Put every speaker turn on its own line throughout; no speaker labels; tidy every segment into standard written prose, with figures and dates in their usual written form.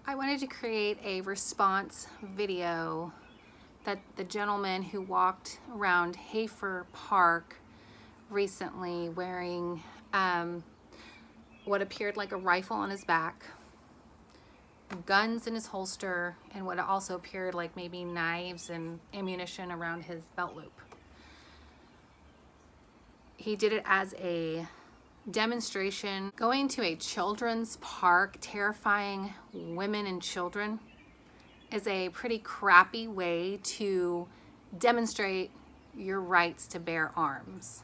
I wanted to create a response video that the gentleman who walked around Hafer Park recently wearing what appeared like a rifle on his back, guns in his holster, and what also appeared like maybe knives and ammunition around his belt loop. He did it as a demonstration. Going to a children's park terrifying women and children is a pretty crappy way to demonstrate your rights to bear arms.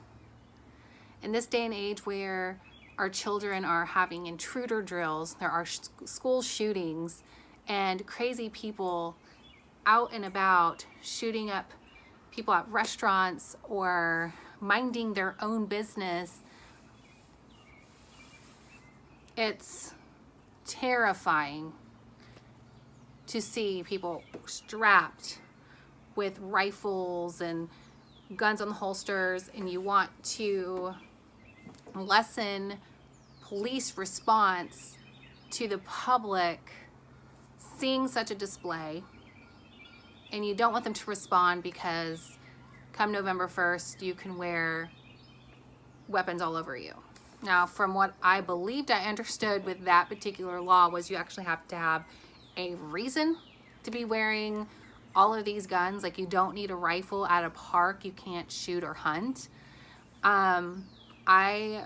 In this day and age where our children are having intruder drills, there are school shootings, and crazy people out and about shooting up people at restaurants or minding their own business, it's terrifying to see people strapped with rifles and guns on the holsters, and you want to lessen police response to the public seeing such a display, and you don't want them to respond because come November 1st you can wear weapons all over you. Now, from what I believed I understood with that particular law was you actually have to have a reason to be wearing all of these guns. Like, you don't need a rifle at a park. You can't shoot or hunt. I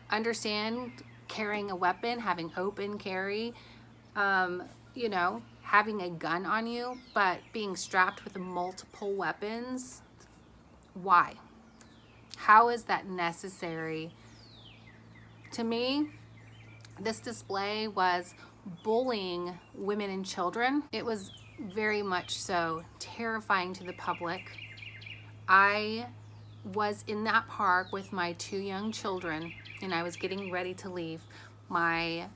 understand carrying a weapon, having open carry, you know, having a gun on you, but being strapped with multiple weapons, why? How is that necessary? To me, this display was bullying women and children. It was very much so terrifying to the public. I was in that park with my 2 young children, and I was getting ready to leave. My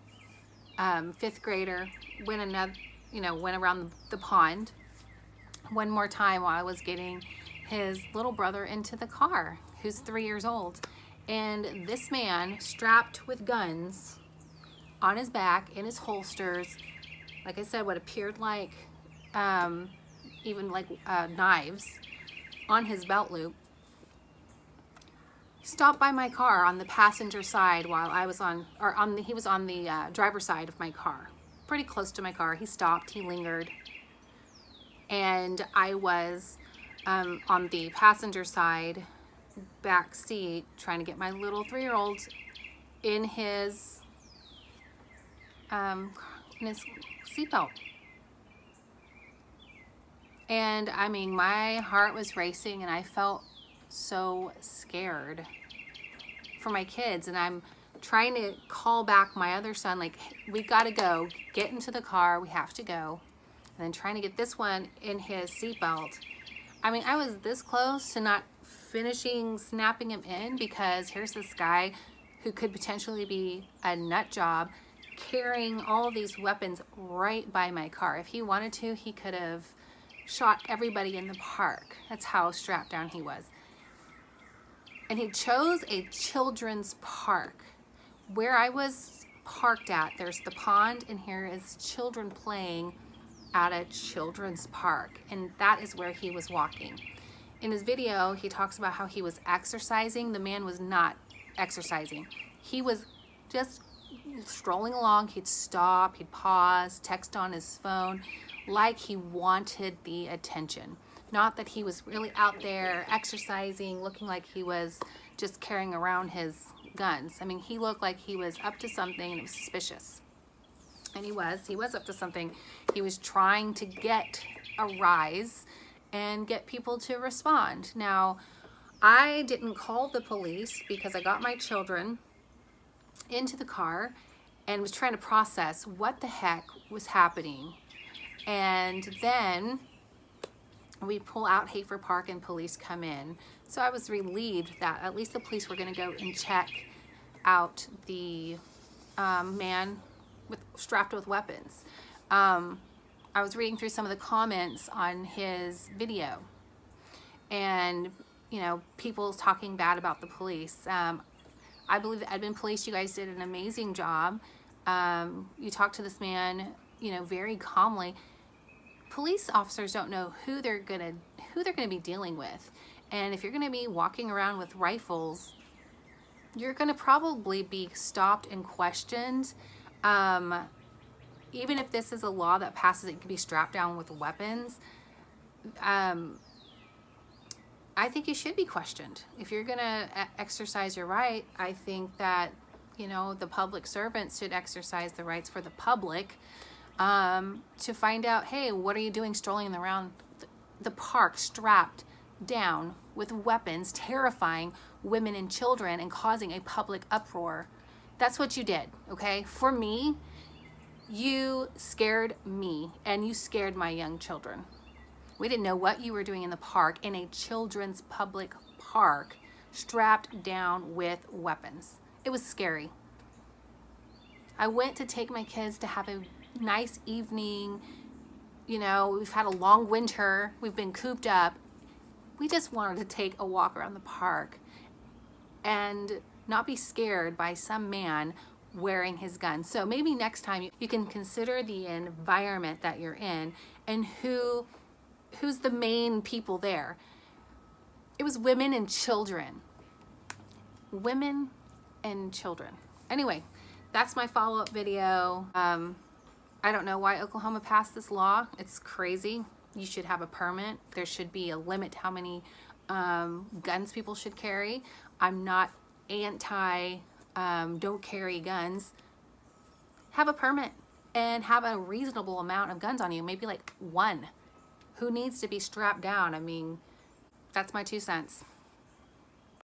5th grader went around the pond one more time while I was getting his little brother into the car, who's 3 years old. And this man, strapped with guns on his back, in his holsters, like I said, what appeared like even like knives on his belt loop, stopped by my car on the passenger side while I was on, he was on the driver's side of my car, pretty close to my car. He stopped, he lingered, and I was on the passenger side back seat trying to get my little 3-year-old in his seatbelt. And I mean, my heart was racing and I felt so scared for my kids, and I'm trying to call back my other son, like, we gotta go, get into the car, we have to go. And then trying to get this one in his seatbelt. I mean, I was this close to not finishing snapping him in, because here's this guy who could potentially be a nut job carrying all of these weapons right by my car. If he wanted to, he could have shot everybody in the park. That's how strapped down he was. And he chose a children's park. Where I was parked at, there's the pond, and here is children playing at a children's park, and that is where he was walking. In his video, he talks about how he was exercising. The man was not exercising. He was just strolling along. He'd stop, he'd pause, text on his phone, like he wanted the attention. Not that he was really out there exercising, looking like he was just carrying around his guns. I mean, he looked like he was up to something, and it was suspicious. And he was up to something. He was trying to get a rise and get people to respond. Now, I didn't call the police because I got my children into the car and was trying to process what the heck was happening. And then we pull out Hafer Park and police come in. So I was relieved that at least the police were going to go and check out the man strapped with weapons. I was reading through some of the comments on his video, and you know, people talking bad about the police. I believe the Edmond police, you guys did an amazing job. You talked to this man you know, very calmly. Police officers don't know who they're gonna be dealing with. And if you're gonna be walking around with rifles, you're gonna probably be stopped and questioned. Even if this is a law that passes, it can be strapped down with weapons. I think you should be questioned. If you're gonna exercise your right, I think that, you know, the public servants should exercise the rights for the public, to find out, hey, what are you doing strolling around the park strapped down with weapons, terrifying women and children and causing a public uproar? That's what you did, okay? For me, you scared me and you scared my young children. We didn't know what you were doing in the park, in a children's public park, strapped down with weapons. It was scary. I went to take my kids to have a nice evening. You know, we've had a long winter. We've been cooped up. We just wanted to take a walk around the park and not be scared by some man wearing his gun. So maybe next time you can consider the environment that you're in and who's the main people there. It was women and children. Women and children. Anyway, that's my follow-up video. I don't know why Oklahoma passed this law. It's crazy. You should have a permit. There should be a limit to how many guns people should carry. I'm not anti don't carry guns. Have a permit and have a reasonable amount of guns on you. Maybe like one. Who needs to be strapped down? I mean, that's my 2 cents.